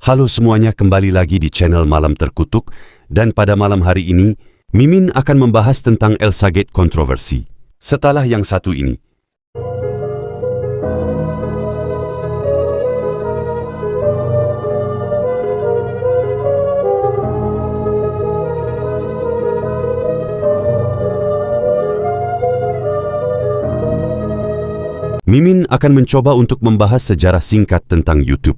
Halo semuanya, kembali lagi di channel Malam Terkutuk, dan pada malam hari ini, Mimin akan membahas tentang Elsagate kontroversi. Setelah yang satu ini. Mimin akan mencoba untuk membahas sejarah singkat tentang YouTube.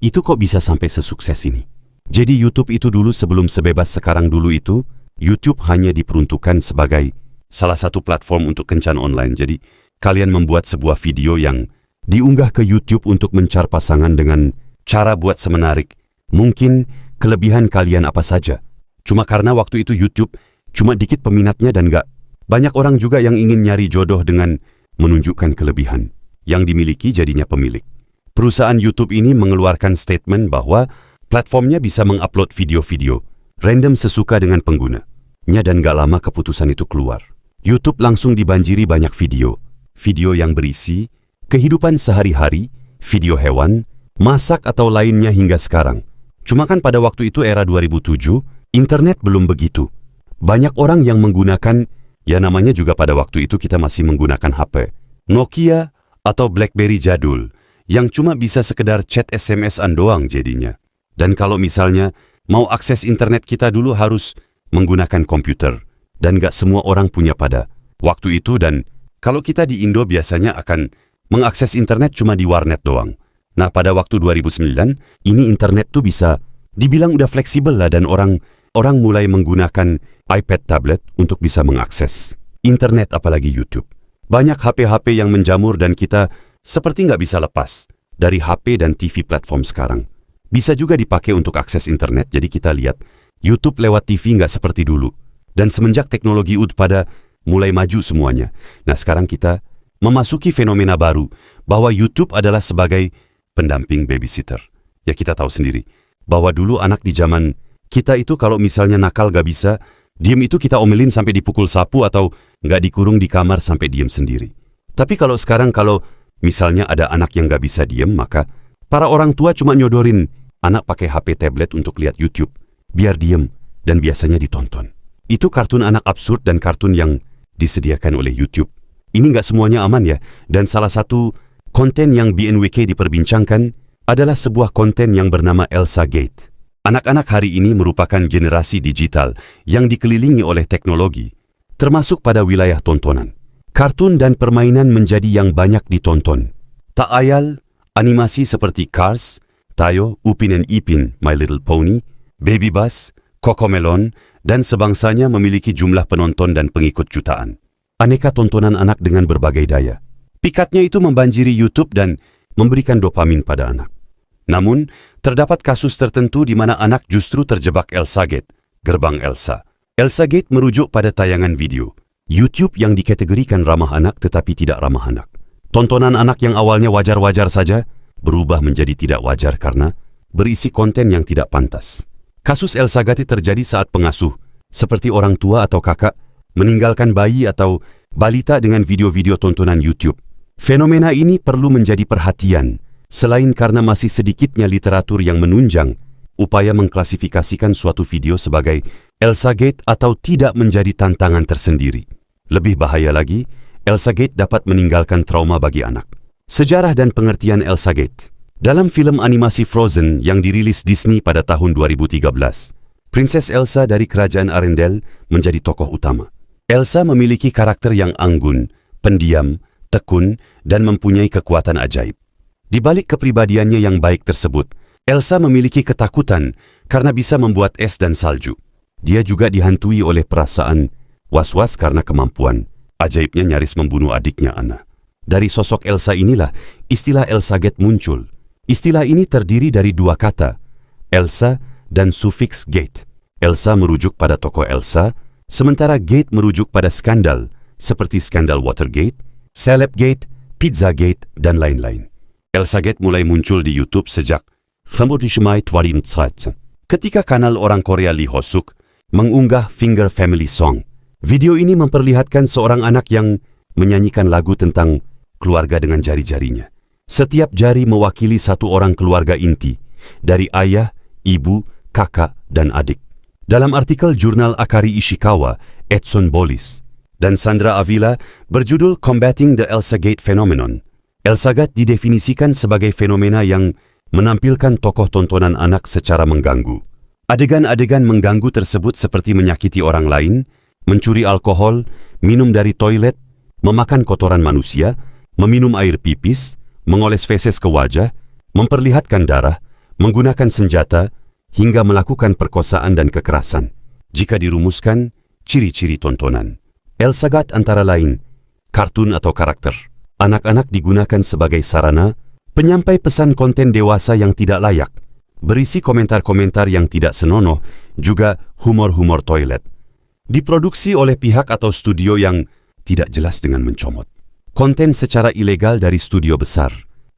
Itu kok bisa sampai sesukses ini? Jadi YouTube itu dulu sebelum sebebas sekarang dulu itu, YouTube hanya diperuntukkan sebagai salah satu platform untuk kencan online. Jadi kalian membuat sebuah video yang diunggah ke YouTube untuk mencar pasangan dengan cara buat semenarik. Mungkin kelebihan kalian apa saja. Cuma karena waktu itu YouTube cuma dikit peminatnya dan gak banyak orang juga yang ingin nyari jodoh dengan menunjukkan kelebihan yang dimiliki jadinya pemilik. Perusahaan YouTube ini mengeluarkan statement bahwa platformnya bisa mengupload video-video random sesuka dengan penggunanya, dan gak lama keputusan itu keluar. YouTube langsung dibanjiri banyak video yang berisi kehidupan sehari-hari, video hewan, masak atau lainnya hingga sekarang. Cuma kan pada waktu itu era 2007, internet belum begitu. Banyak orang yang menggunakan, ya namanya juga pada waktu itu kita masih menggunakan HP Nokia atau BlackBerry jadul, yang cuma bisa sekedar chat SMS-an doang jadinya. Dan kalau misalnya mau akses internet kita dulu harus menggunakan komputer, dan gak semua orang punya pada waktu itu. Dan kalau kita di Indo biasanya akan mengakses internet cuma di warnet doang. Nah pada waktu 2009, ini internet tuh bisa dibilang udah fleksibel lah, dan orang mulai menggunakan iPad tablet untuk bisa mengakses internet apalagi YouTube. Banyak HP-HP yang menjamur dan kita seperti nggak bisa lepas dari HP dan TV platform sekarang. Bisa juga dipakai untuk akses internet, jadi kita lihat YouTube lewat TV nggak seperti dulu. Dan semenjak teknologi pada mulai maju semuanya, nah sekarang kita memasuki fenomena baru bahwa YouTube adalah sebagai pendamping babysitter. Ya kita tahu sendiri bahwa dulu anak di zaman kita itu kalau misalnya nakal gak bisa, diem itu kita omelin sampai dipukul sapu atau nggak dikurung di kamar sampai diem sendiri. Tapi kalau sekarang kalau misalnya ada anak yang nggak bisa diem, maka para orang tua cuma nyodorin anak pakai HP tablet untuk lihat YouTube, biar diem, dan biasanya ditonton. Itu kartun anak absurd dan kartun yang disediakan oleh YouTube. Ini nggak semuanya aman ya, dan salah satu konten yang BNWK diperbincangkan adalah sebuah konten yang bernama Elsagate. Anak-anak hari ini merupakan generasi digital yang dikelilingi oleh teknologi, termasuk pada wilayah tontonan. Kartun dan permainan menjadi yang banyak ditonton. Tak ayal, animasi seperti Cars, Tayo, Upin and Ipin, My Little Pony, Baby Bus, CoComelon, dan sebangsanya memiliki jumlah penonton dan pengikut jutaan. Aneka tontonan anak dengan berbagai daya. Pikatnya itu membanjiri YouTube dan memberikan dopamin pada anak. Namun, terdapat kasus tertentu di mana anak justru terjebak Elsagate, gerbang Elsa. Elsagate merujuk pada tayangan video YouTube yang dikategorikan ramah anak tetapi tidak ramah anak. Tontonan anak yang awalnya wajar-wajar saja berubah menjadi tidak wajar karena berisi konten yang tidak pantas. Kasus Elsagate terjadi saat pengasuh, seperti orang tua atau kakak, meninggalkan bayi atau balita dengan video-video tontonan YouTube. Fenomena ini perlu menjadi perhatian, selain karena masih sedikitnya literatur yang menunjang upaya mengklasifikasikan suatu video sebagai Elsagate atau tidak menjadi tantangan tersendiri. Lebih bahaya lagi, Elsagate dapat meninggalkan trauma bagi anak. Sejarah dan pengertian Elsagate. Dalam film animasi Frozen yang dirilis Disney pada tahun 2013, Princess Elsa dari Kerajaan Arendelle menjadi tokoh utama. Elsa memiliki karakter yang anggun, pendiam, tekun, dan mempunyai kekuatan ajaib. Di balik kepribadiannya yang baik tersebut, Elsa memiliki ketakutan karena bisa membuat es dan salju. Dia juga dihantui oleh perasaan was-was karena kemampuan ajaibnya nyaris membunuh adiknya Anna. Dari sosok Elsa inilah istilah Elsagate muncul. Istilah ini terdiri dari dua kata, Elsa dan sufiks gate. Elsa merujuk pada tokoh Elsa, sementara gate merujuk pada skandal, seperti skandal Watergate, Celebgate, Pizzagate, dan lain-lain. Elsagate mulai muncul di YouTube sejak Mai 2013, ketika kanal orang Korea Lee Ho-suk mengunggah Finger Family Song. Video ini memperlihatkan seorang anak yang menyanyikan lagu tentang keluarga dengan jari-jarinya. Setiap jari mewakili satu orang keluarga inti dari ayah, ibu, kakak, dan adik. Dalam artikel jurnal Akari Ishikawa, Edson Bolis, dan Sandra Avila berjudul Combating the Elsagate Phenomenon, Elsagate didefinisikan sebagai fenomena yang menampilkan tokoh tontonan anak secara mengganggu. Adegan-adegan mengganggu tersebut seperti menyakiti orang lain, mencuri alkohol, minum dari toilet, memakan kotoran manusia, meminum air pipis, mengoles feses ke wajah, memperlihatkan darah, menggunakan senjata, hingga melakukan perkosaan dan kekerasan. Jika dirumuskan, ciri-ciri tontonan Elsagate antara lain kartun atau karakter. Anak-anak digunakan sebagai sarana penyampai pesan konten dewasa yang tidak layak, berisi komentar-komentar yang tidak senonoh, juga humor-humor toilet. Diproduksi oleh pihak atau studio yang tidak jelas dengan mencomot. Konten secara ilegal dari studio besar,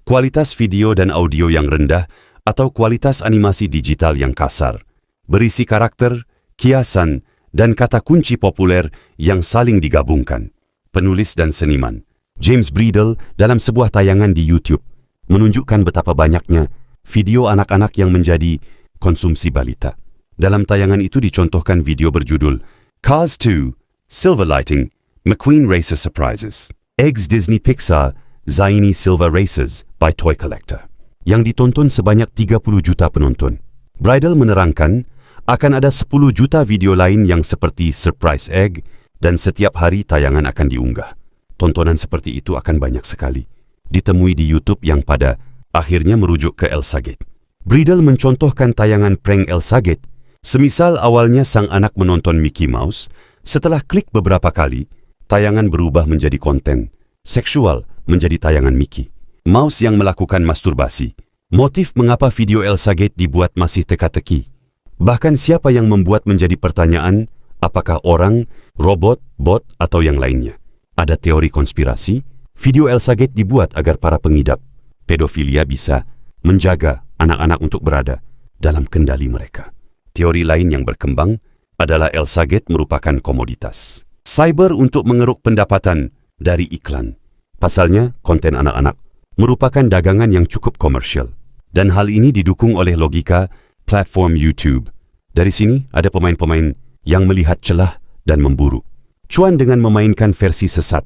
kualitas video dan audio yang rendah, atau kualitas animasi digital yang kasar, berisi karakter, kiasan, dan kata kunci populer yang saling digabungkan. Penulis dan seniman James Bridle dalam sebuah tayangan di YouTube menunjukkan betapa banyaknya video anak-anak yang menjadi konsumsi balita. Dalam tayangan itu dicontohkan video berjudul Cars 2, Silver Lighting, McQueen Racer Surprises, Eggs Disney Pixar, Zaini Silver Races by Toy Collector, yang ditonton sebanyak 30 juta penonton. Bridle menerangkan akan ada 10 juta video lain yang seperti Surprise Egg dan setiap hari tayangan akan diunggah. Tontonan seperti itu akan banyak sekali ditemui di YouTube yang pada akhirnya merujuk ke Elsagate. Bridle mencontohkan tayangan prank Elsagate, semisal awalnya sang anak menonton Mickey Mouse, setelah klik beberapa kali, tayangan berubah menjadi konten seksual menjadi tayangan Mickey Mouse yang melakukan masturbasi. Motif mengapa video Elsagate dibuat masih teka-teki. Bahkan siapa yang membuat menjadi pertanyaan, apakah orang, robot, bot, atau yang lainnya. Ada teori konspirasi, video Elsagate dibuat agar para pengidap pedofilia bisa menjaga anak-anak untuk berada dalam kendali mereka. Teori lain yang berkembang adalah Elsagate merupakan komoditas cyber untuk mengeruk pendapatan dari iklan. Pasalnya, konten anak-anak merupakan dagangan yang cukup komersial. Dan hal ini didukung oleh logika platform YouTube. Dari sini ada pemain-pemain yang melihat celah dan memburu cuan dengan memainkan versi sesat.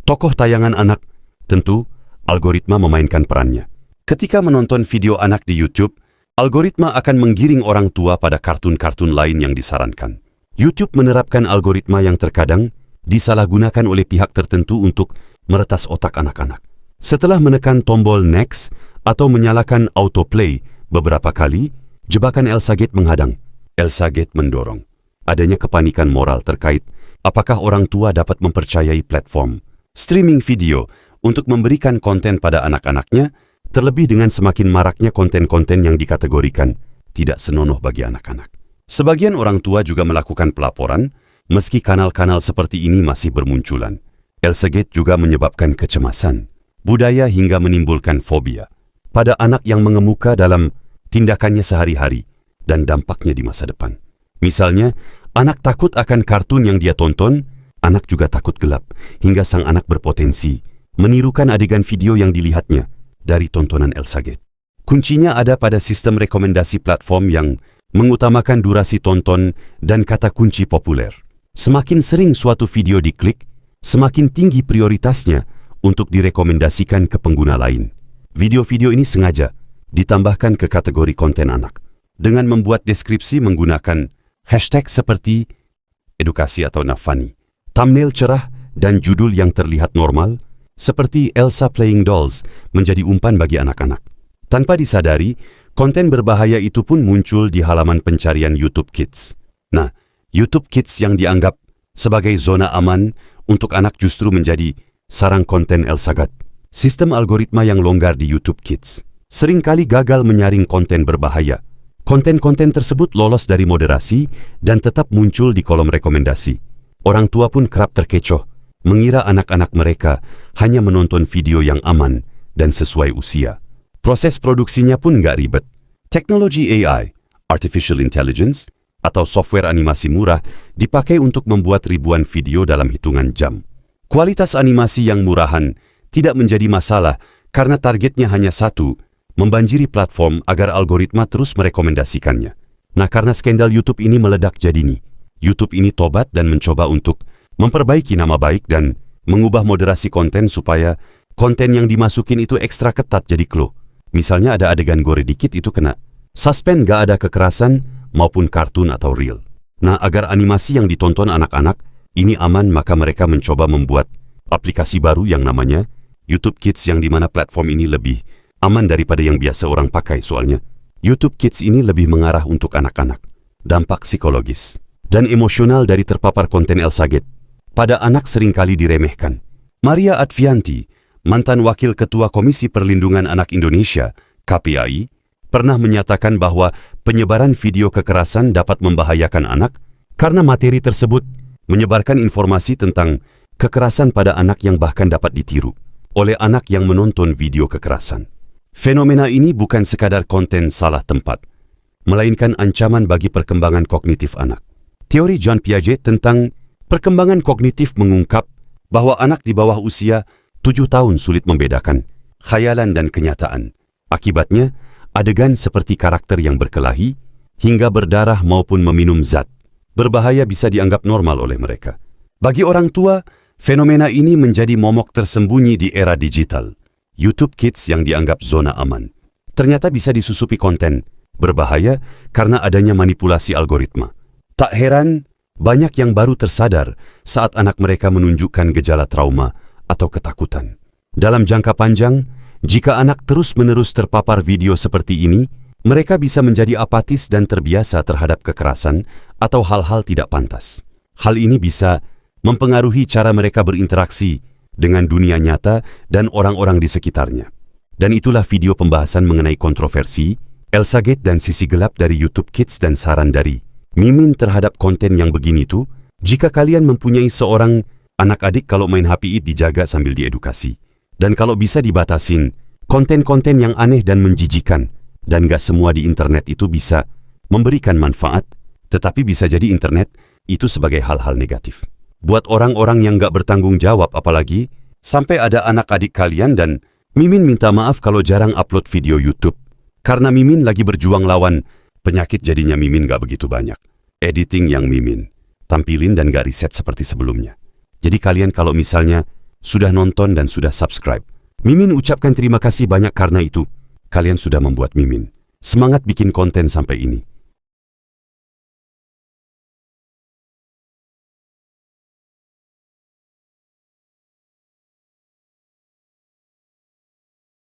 Tokoh tayangan anak, tentu, algoritma memainkan perannya. Ketika menonton video anak di YouTube, algoritma akan menggiring orang tua pada kartun-kartun lain yang disarankan. YouTube menerapkan algoritma yang terkadang disalahgunakan oleh pihak tertentu untuk meretas otak anak-anak. Setelah menekan tombol next atau menyalakan autoplay beberapa kali, jebakan Elsagate menghadang. Elsagate mendorong adanya kepanikan moral terkait apakah orang tua dapat mempercayai platform streaming video untuk memberikan konten pada anak-anaknya, terlebih dengan semakin maraknya konten-konten yang dikategorikan tidak senonoh bagi anak-anak. Sebagian orang tua juga melakukan pelaporan, meski kanal-kanal seperti ini masih bermunculan. Elsagate juga menyebabkan kecemasan, budaya hingga menimbulkan fobia pada anak yang mengemuka dalam tindakannya sehari-hari dan dampaknya di masa depan. Misalnya, anak takut akan kartun yang dia tonton, anak juga takut gelap, hingga sang anak berpotensi menirukan adegan video yang dilihatnya dari tontonan Elsagate. Kuncinya ada pada sistem rekomendasi platform yang mengutamakan durasi tonton dan kata kunci populer. Semakin sering suatu video diklik, semakin tinggi prioritasnya untuk direkomendasikan ke pengguna lain. Video-video ini sengaja ditambahkan ke kategori konten anak dengan membuat deskripsi menggunakan hashtag seperti edukasi atau nafani, thumbnail cerah dan judul yang terlihat normal seperti Elsa Playing Dolls menjadi umpan bagi anak-anak. Tanpa disadari, konten berbahaya itu pun muncul di halaman pencarian YouTube Kids. Nah, YouTube Kids yang dianggap sebagai zona aman untuk anak justru menjadi sarang konten Elsagate. Sistem algoritma yang longgar di YouTube Kids seringkali gagal menyaring konten berbahaya. Konten-konten tersebut lolos dari moderasi dan tetap muncul di kolom rekomendasi. Orang tua pun kerap terkecoh, mengira anak-anak mereka hanya menonton video yang aman dan sesuai usia. Proses produksinya pun nggak ribet. Teknologi AI, Artificial Intelligence, atau software animasi murah dipakai untuk membuat ribuan video dalam hitungan jam. Kualitas animasi yang murahan tidak menjadi masalah karena targetnya hanya satu, membanjiri platform agar algoritma terus merekomendasikannya. Nah, karena skandal YouTube ini meledak jadi nih, YouTube ini tobat dan mencoba untuk memperbaiki nama baik dan mengubah moderasi konten supaya konten yang dimasukin itu ekstra ketat jadi clue. Misalnya ada adegan gore dikit itu kena suspend, gak ada kekerasan maupun kartun atau reel. Nah, agar animasi yang ditonton anak-anak ini aman, maka mereka mencoba membuat aplikasi baru yang namanya YouTube Kids, yang dimana platform ini lebih aman daripada yang biasa orang pakai. Soalnya YouTube Kids ini lebih mengarah untuk anak-anak. Dampak psikologis dan emosional dari terpapar konten Elsagate pada anak seringkali diremehkan. Maria Advianti, mantan Wakil Ketua Komisi Perlindungan Anak Indonesia, KPAI, pernah menyatakan bahwa penyebaran video kekerasan dapat membahayakan anak karena materi tersebut menyebarkan informasi tentang kekerasan pada anak yang bahkan dapat ditiru oleh anak yang menonton video kekerasan. Fenomena ini bukan sekadar konten salah tempat, melainkan ancaman bagi perkembangan kognitif anak. Teori Jean Piaget tentang perkembangan kognitif mengungkap bahwa anak di bawah usia 7 tahun sulit membedakan khayalan dan kenyataan. Akibatnya, adegan seperti karakter yang berkelahi, hingga berdarah maupun meminum zat berbahaya bisa dianggap normal oleh mereka. Bagi orang tua, fenomena ini menjadi momok tersembunyi di era digital. YouTube Kids yang dianggap zona aman ternyata bisa disusupi konten berbahaya karena adanya manipulasi algoritma. Tak heran, banyak yang baru tersadar saat anak mereka menunjukkan gejala trauma atau ketakutan. Dalam jangka panjang, jika anak terus-menerus terpapar video seperti ini, mereka bisa menjadi apatis dan terbiasa terhadap kekerasan atau hal-hal tidak pantas. Hal ini bisa mempengaruhi cara mereka berinteraksi dengan dunia nyata dan orang-orang di sekitarnya. Dan itulah video pembahasan mengenai kontroversi Elsagate dan sisi gelap dari YouTube Kids dan saran dari Mimin terhadap konten yang begini tuh. Jika kalian mempunyai seorang anak adik, kalau main HP dijaga sambil diedukasi. Dan kalau bisa dibatasin konten-konten yang aneh dan menjijikan. Dan gak semua di internet itu bisa memberikan manfaat, tetapi bisa jadi internet itu sebagai hal-hal negatif. Buat orang-orang yang gak bertanggung jawab, apalagi sampai ada anak adik kalian. Dan Mimin minta maaf kalau jarang upload video YouTube. Karena Mimin lagi berjuang lawan penyakit, jadinya Mimin gak begitu banyak editing yang Mimin tampilin dan gak riset seperti sebelumnya. Jadi kalian kalau misalnya sudah nonton dan sudah subscribe, Mimin ucapkan terima kasih banyak karena itu kalian sudah membuat Mimin semangat bikin konten sampai ini.